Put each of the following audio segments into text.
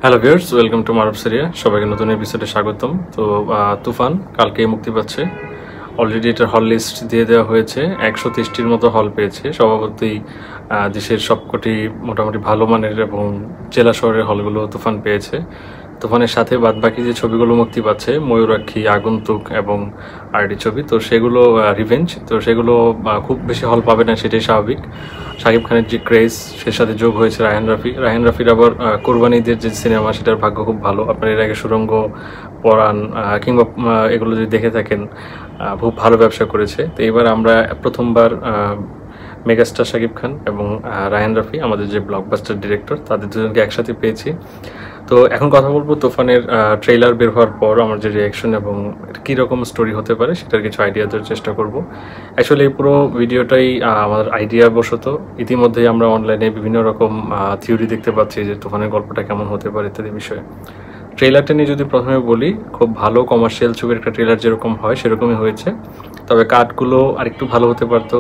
Hello viewers, welcome to Maruf Syria. সবাইকে নতুন এপিসোডে স্বাগতম। তো তুফান কালকেই মুক্তি পাচ্ছে। অলরেডি এটার হল লিস্ট দিয়ে দেওয়া হয়েছে। 130টির মতো হল পেয়েছে। স্বভাবতই দেশের সবকটি মোটামুটি ভালো মানের এবং জেলা শহরের হলগুলো তুফান পেয়েছে। তুফানের সাথে বাদবাকি যে ছবিগুলো মুক্তি পাচ্ছে, ময়ূরাক্ষী, আগন্তুক এবং আরডি ছবি, তো সেগুলো রিভেঞ্জ, তো সেগুলো খুব বেশি হল পাবে না, সেটাই স্বাভাবিক। শাকিব খানের যে ক্রেজ, সে সাথে যোগ হয়েছে রায়হান রাফির আবার কোরবানিদের যে সিনেমা, সেটার ভাগ্য খুব ভালো। আপনার এর আগে সুড়ঙ্গ, পরাণ কিংবা এগুলো যদি দেখে থাকেন, খুব ভালো ব্যবসা করেছে। তো এবার আমরা প্রথমবার মেগাস্টার শাকিব খান এবং রায়হান রাফি, আমাদের যে ব্লকবাস্টার ডিরেক্টর, তাদের দুজনকে একসাথে পেয়েছি। তো এখন কথা বলবো তুফানের ট্রেইলার বের হওয়ার পর আমার যে রিয়াকশন এবং কীরকম স্টোরি হতে পারে সেটার কিছু আইডিয়া দেওয়ার চেষ্টা করব। অ্যাকচুয়ালি এই পুরো ভিডিওটাই আমার আইডিয়া বশত। ইতিমধ্যেই আমরা অনলাইনে বিভিন্ন রকম থিওরি দেখতে পাচ্ছি যে তুফানের গল্পটা কেমন হতে পারে ইত্যাদি বিষয়ে। ট্রেলারটা নিয়ে যদি প্রথমে বলি, খুব ভালো কমার্শিয়াল ছবির একটা ট্রেলার যেরকম হয় সেরকমই হয়েছে, তবে কাটগুলো আরেকটু ভালো হতে পারতো।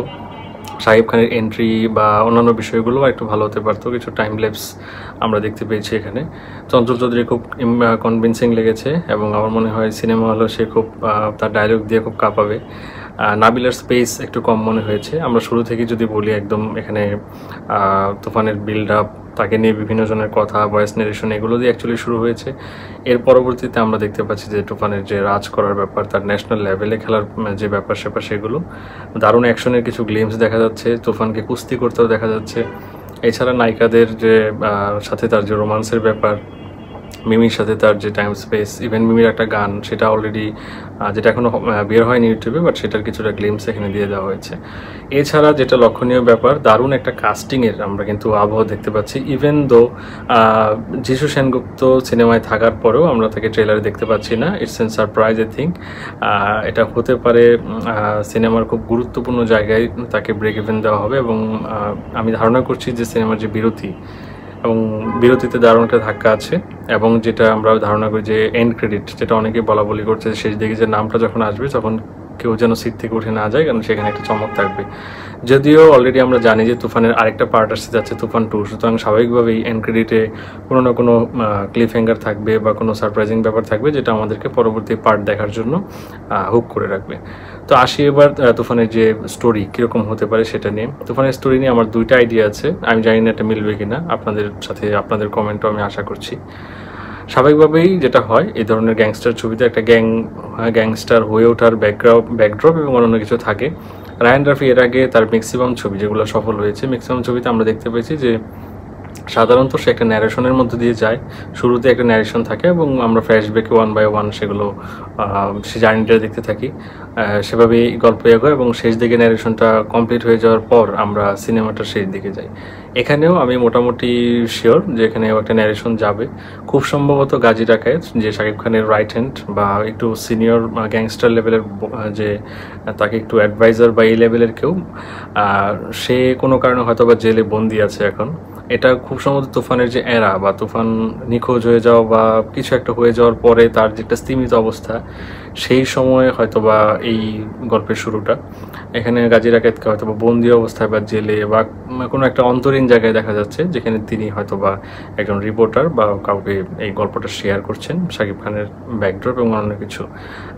শাকিব খানের এন্ট্রি বা অন্যান্য বিষয়গুলো একটু ভালো হতে পারতো। কিছু টাইম ল্যাপস আমরা দেখতে পেয়েছি এখানে। চঞ্চল চৌধুরী খুব কনভিনসিং লেগেছে এবং আমার মনে হয় সিনেমা হলো সে খুব তার ডায়লগ দিয়ে খুব কাঁপাবে। নাবিলার স্পেস একটু কম মনে হয়েছে। আমরা শুরু থেকে যদি বলি, একদম এখানে তুফানের বিল্ড আপ, তাকে নিয়ে বিভিন্ন জনের কথা, ভয়েস নারেশন, এগুলো দিয়ে অ্যাকচুয়ালি শুরু হয়েছে। এর পরবর্তীতে আমরা দেখতে পাচ্ছি যে তুফানের যে রাজ করার ব্যাপার, তার ন্যাশনাল লেভেলে খেলার যে ব্যাপার স্যাপার, সেগুলো দারুণ অ্যাকশনের কিছু গ্লিমস দেখা যাচ্ছে। তুফানকে কুস্তি করতেও দেখা যাচ্ছে। এছাড়া নায়িকাদের যে সাথে তার যে রোমান্সের ব্যাপার, মিমির সাথে তার যে টাইম স্পেস, ইভেন মিমির একটা গান, সেটা অলরেডি যেটা এখনও বের হয়নি ইউটিউবে, বাট সেটার কিছুটা গ্লিমস এখানে দিয়ে দেওয়া হয়েছে। এছাড়া যেটা লক্ষণীয় ব্যাপার, দারুণ একটা কাস্টিংয়ের আমরা কিন্তু আবহাওয়া দেখতে পাচ্ছি। ইভেন দো যিশু সেনগুপ্ত সিনেমায় থাকার পরেও আমরা তাকে ট্রেলারে দেখতে পাচ্ছি না। It's an surprise, I think. এটা হতে পারে সিনেমার খুব গুরুত্বপূর্ণ জায়গায় তাকে ব্রেক ইভেন দেওয়া হবে এবং আমি ধারণা করছি যে সিনেমার যে বিরতি এবং বিরতিতে দারুণ একটা ধাক্কা আছে। এবং যেটা আমরা ধারণা করি যে এন্ড ক্রেডিট, যেটা অনেকে বলা বলি করছে, শেষ দিকে যে নামটা যখন আসবে তখন কেউ যেন সিট থেকে উঠে না যায়, কারণ সেখানে একটা চমক থাকবে। যদিও অলরেডি আমরা জানি যে তুফানের আরেকটা পার্ট আসতে যাচ্ছে, তুফান 2, সুতরাং স্বাভাবিকভাবেই এন্ড ক্রেডিটে কোনো না কোনো ক্লিফ হ্যাঙ্গার থাকবে বা কোনো সারপ্রাইজিং ব্যাপার থাকবে, যেটা আমাদেরকে পরবর্তী পার্ট দেখার জন্য হুক করে রাখবে। তো আসি এবার তুফানের যে স্টোরি কীরকম হতে পারে সেটা নিয়ে। তুফানের স্টোরি নিয়ে আমার দুইটা আইডিয়া আছে, আমি জানি না এটা মিলবে কিনা। আপনাদের সাথে আপনাদের কমেন্টও আমি আশা করছি। স্বাভাবিকভাবেই যেটা হয় এই ধরনের গ্যাংস্টার ছবিতে, একটা গ্যাংস্টার হয়ে ওঠার ব্যাকড্রপ এবং অন্য কিছু থাকে। রায়হান রাফি এর আগে তার ম্যাক্সিমাম ছবি যেগুলো সফল হয়েছে, ম্যাক্সিমাম ছবিতে আমরা দেখতে পেয়েছি যে সাধারণত সে একটা ন্যারেশনের মধ্যে দিয়ে যায়। শুরুতে একটা ন্যারেশন থাকে এবং আমরা ফ্ল্যাশব্যাকে 1 বাই 1 সেগুলো সে জার্নিটা দেখতে থাকি। সেভাবেই গল্প এগোয় এবং শেষ দিকে ন্যারেশনটা কমপ্লিট হয়ে যাওয়ার পর আমরা সিনেমাটার শেষ দিকে যাই। এখানেও আমি মোটামুটি শিওর যে এখানে একটা ন্যারেশন যাবে। খুব সম্ভবত গাজী ডাকায়েত, যে শাকিব খানের রাইট হ্যান্ড বা একটু সিনিয়র গ্যাংস্টার লেভেলের, যে তাকে একটু অ্যাডভাইজার বা এই লেভেলের কেউ, সে কোনো কারণে হয়তো বা জেলে বন্দি আছে এখন। এটা খুব সম্ভবত তুফানের যে এরা বা তুফান নিখোঁজ হয়ে যাওয়া বা কিছু একটা হয়ে যাওয়ার পরে তার যে একটা স্তিমিত অবস্থা, সেই সময় হয়তোবা এই গল্পের শুরুটা। এখানে গাজী ডাকায়েতকে হয়তোবা বন্দি অবস্থায় বা জেলে বা কোনো একটা অন্তরীণ জায়গায় দেখা যাচ্ছে, যেখানে তিনি হয়তোবা একজন রিপোর্টার বা কাউকে এই গল্পটা শেয়ার করছেন, শাকিব খানের ব্যাকড্রপ এবং অন্য কিছু।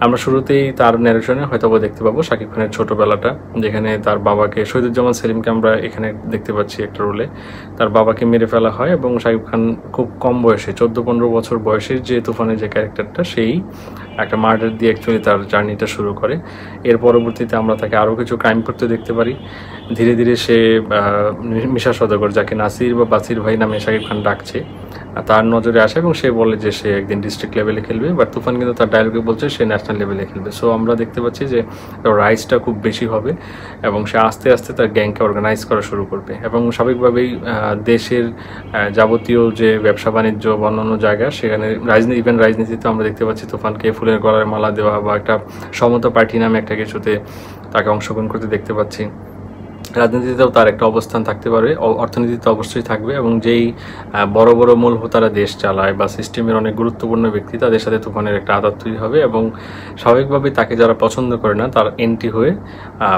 আমরা শুরুতেই তার ন্যারেশনে হয়তোবা দেখতে পাবো শাকিব খানের ছোটোবেলাটা, যেখানে তার বাবাকে, শহীদুজ্জামান সেলিমকে আমরা এখানে দেখতে পাচ্ছি একটা রোলে। তার বাবাকে মেরে ফেলা হয় এবং শাকিব খান খুব কম বয়সে, 14-15 বছর বয়সের যে তুফানের যে ক্যারেক্টারটা, সেই একটা মার্ডার দিয়ে অ্যাকচুয়ালি তার জার্নিটা শুরু করে। এর পরবর্তীতে আমরা তাকে আরও কিছু ক্রাইম করতে দেখতে পারি। ধীরে ধীরে সে মিশা সওদাগর, যাকে নাসির বা বাসির ভাই নামে শাকিব খান ডাকছে, তার নজরে আসে এবং সে বলে যে সে একদিন ডিস্ট্রিক্ট লেভেলে খেলবে, বাট তুফান কিন্তু তার ডায়লগে বলছে সে ন্যাশনাল লেভেলে খেলবে। সো আমরা দেখতে পাচ্ছি যে রাইজটা খুব বেশি হবে এবং সে আস্তে আস্তে তার গ্যাংকে অর্গানাইজ করা শুরু করবে এবং স্বাভাবিকভাবেই দেশের যাবতীয় যে ব্যবসা বাণিজ্য বা অন্যান্য জায়গা, সেখানে রাজনীতিতে আমরা দেখতে পাচ্ছি তুফানকে ফুলের গলার মালা দেওয়া বা একটা সমতা পার্টি নামে একটা কিছুতে তাকে অংশগ্রহণ করতে দেখতে পাচ্ছি। রাজনীতিতেও তার একটা অবস্থান থাকতে পারে, অর্থনীতিতে অবশ্যই থাকবে, এবং যেই বড় বড় মূলহোতারা দেশ চালায় বা সিস্টেমের অনেক গুরুত্বপূর্ণ ব্যক্তি, তাদের সাথে তুফানের একটা আদত তৈরি হবে এবং স্বাভাবিকভাবে তাকে যারা পছন্দ করে না তার এন্টি হয়ে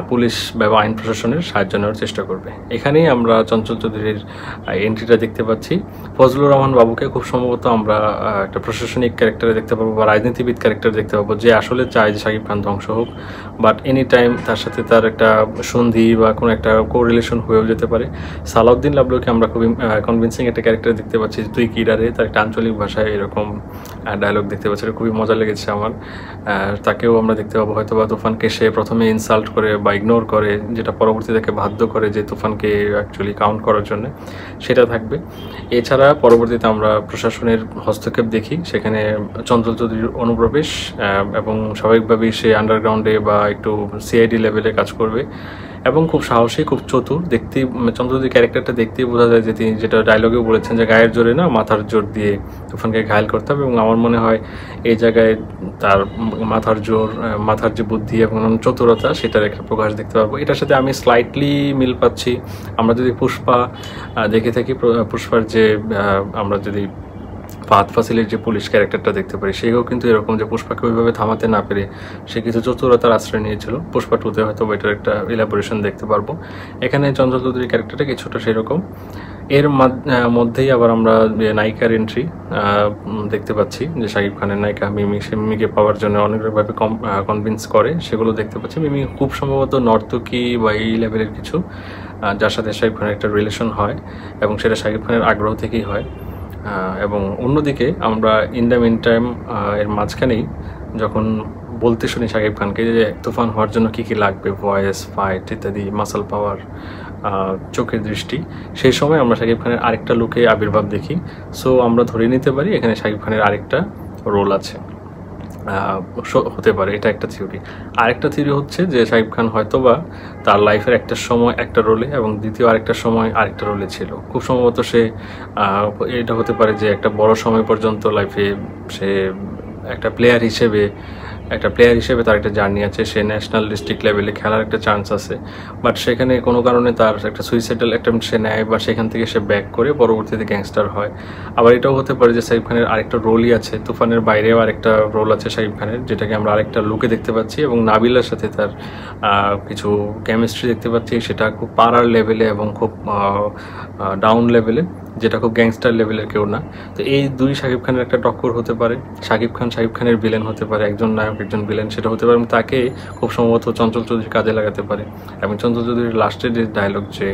পুলিশ বা আইন প্রশাসনের সাহায্য নেওয়ার চেষ্টা করবে। এখানেই আমরা চঞ্চল চৌধুরীর এন্ট্রিটা দেখতে পাচ্ছি। ফজলুর রহমান বাবুকে খুব সম্ভবত আমরা একটা প্রশাসনিক ক্যারেক্টারে দেখতে পাবো বা রাজনীতিবিদ ক্যারেক্টারে দেখতে পাবো, যে আসলে চায় যে শাকিব খান ধ্বংস হোক, বাট এনি টাইম তার সাথে তার একটা সন্ধি বা কোনো একটা কোরিলেশন হয়েও যেতে পারে। সালাউদ্দিন লাবলুকে আমরা খুবই কনভিন্সিং একটা ক্যারেক্টার দেখতে পাচ্ছি, তুই কিডারে, তার একটা আঞ্চলিক ভাষায় এরকম ডায়লগ দেখতে পাচ্ছি, খুবই মজা লেগেছে আমার। তাকেও আমরা দেখতে পাবো হয়তো বা তুফানকে সে প্রথমে ইনসাল্ট করে বা ইগনোর করে, যেটা পরবর্তীতে তাকে বাধ্য করে যে তুফানকে অ্যাকচুয়ালি কাউন্ট করার জন্য, সেটা থাকবে। এছাড়া পরবর্তীতে আমরা প্রশাসনের হস্তক্ষেপ দেখি, সেখানে চঞ্চল চৌধুরীর অনুপ্রবেশ, এবং স্বাভাবিকভাবেই সে আন্ডারগ্রাউন্ডে বা একটু সিআইডি লেভেলে কাজ করবে এবং খুব সাহসী, খুব চতুর। দেখতেই চন্দ্রদীর ক্যারেক্টারটা দেখতেই বোঝা যায় যে তিনি যেটা ডায়লগেও বলেছেন যে গায়ের জোরে না, মাথার জোর দিয়ে তুফানকে ঘায়েল করতে হবে, এবং আমার মনে হয় এই জায়গায় তার মাথার জোর, মাথার যে বুদ্ধি এবং চতুরতা, সেটার একটা প্রকাশ দেখতে পাবো। এটার সাথে আমি স্লাইটলি মিল পাচ্ছি। আমরা যদি পুষ্পা দেখে থাকি, পুষ্পার যে আমরা যদি ফাহাদ ফাসিলের যে পুলিশ ক্যারেক্টারটা দেখতে পারি, সেও কিন্তু এরকম, যে পুষ্পাকে ওইভাবে থামাতে না পেরে সে কিছু চতুরতার আশ্রয় নিয়েছিল। পুষ্পা টুতে হয়তো এটার একটা ইলাবোরেশন দেখতে পারবো। এখানে চঞ্চল চৌধুরীর ক্যারেক্টারটা কিছুটা সেরকম। এর মধ্যেই আবার আমরা নায়িকার এন্ট্রি দেখতে পাচ্ছি, যে শাকিব খানের নায়িকা মিমি, সে মিমিকে পাওয়ার জন্য অনেকভাবে কনভিন্স করে, সেগুলো দেখতে পাচ্ছি। মিমি খুব সম্ভবত নর্তকী বা এই লেভেলের কিছু, যার সাথে শাকিব খানের একটা রিলেশন হয় এবং সেটা শাকিব খানের আগ্রহ থেকেই হয়। এবং অন্যদিকে আমরা ইন দ্য মিন টাইম এর মাঝখানেই যখন বলতে শুনি শাকিব খানকে যে তুফান হওয়ার জন্য কী কী লাগবে, ভয়েস, ফাইট ইত্যাদি, মাসল পাওয়ার, চোখের দৃষ্টি, সেই সময় আমরা শাকিব খানের আরেকটা লুকে আবির্ভাব দেখি। সো আমরা ধরে নিতে পারি এখানে শাকিব খানের আরেকটা রোল আছে, হতে পারে। এটা একটা থিওরি। আরেকটা থিওরি হচ্ছে যে শাকিব খান হয়তোবা তার লাইফের একটা সময় একটা রোলে এবং দ্বিতীয় আরেকটা সময় আরেকটা রোলে ছিল। খুব সম্ভবত সে এটা হতে পারে যে একটা বড় সময় পর্যন্ত লাইফে সে একটা প্লেয়ার হিসেবে তার একটা জার্নি আছে, সে ন্যাশনাল ডিস্ট্রিক্ট লেভেলে খেলার একটা চান্স আছে, বাট সেখানে কোনো কারণে তার একটা সুইসাইডাল অ্যাটেম্প্ট সে নেয় বা সেখান থেকে সে ব্যাক করে পরবর্তীতে গ্যাংস্টার হয়। আবার এটাও হতে পারে যে শাকিব খানের আরেকটা রোলই আছে, তুফানের বাইরেও আরেকটা রোল আছে শাকিব খানের, যেটাকে আমরা আরেকটা লুকে দেখতে পাচ্ছি, এবং নাবিলার সাথে তার কিছু কেমিস্ট্রি দেখতে পাচ্ছি, সেটা খুব পাড়ার লেভেলে এবং খুব ডাউন লেভেলে, যেটা খুব গ্যাংস্টার লেভেলের কেউ না। তো এই দুই শাকিব খানের একটা টক্কর হতে পারে। শাকিব খানের ভিলেন হতে পারে, একজন নায়ক একজন ভিলেন, সেটা হতে পারে, এবং তাকে খুব সম্ভবত চঞ্চল চৌধুরী কাজে লাগাতে পারে। এবং চঞ্চল চৌধুরীর লাস্টের যে ডায়লগ, যে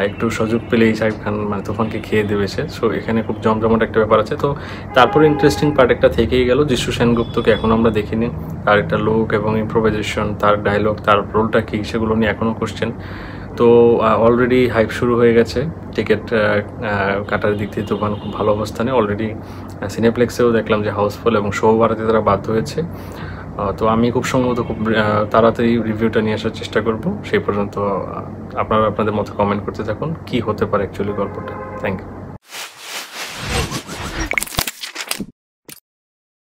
একটু সুযোগ পেলেই শাকিব খান মানে তুফানকে খেয়ে দেবে সে, সো এখানে খুব জমজমাট একটা ব্যাপার আছে। তো তারপরে ইন্টারেস্টিং পার্ট একটা থেকেই গেল, যিশু সেনগুপ্তকে এখন আমরা দেখিনি, তার একটা লুক এবং ইম্প্রোভাইজেশন, তার ডায়লগ, তার রোলটা কী, সেগুলো নিয়ে এখনও কোশ্চেন। তো অলরেডি হাইপ শুরু হয়ে গেছে, টিকিট কাটার দিক থেকে তুফান খুব ভালো অবস্থানে। অলরেডি সিনেপ্লেক্সেও দেখলাম যে হাউসফুল, এবং শো বাড়াতে তারা বাধ্য হয়েছে। তো আমি খুব সম্ভবত খুব তাড়াতাড়ি রিভিউটা নিয়ে আসার চেষ্টা করব। সেই পর্যন্ত আপনারা আপনাদের মতো কমেন্ট করতে থাকুন, কি হতে পারে অ্যাকচুয়ালি গল্পটা। Thank you.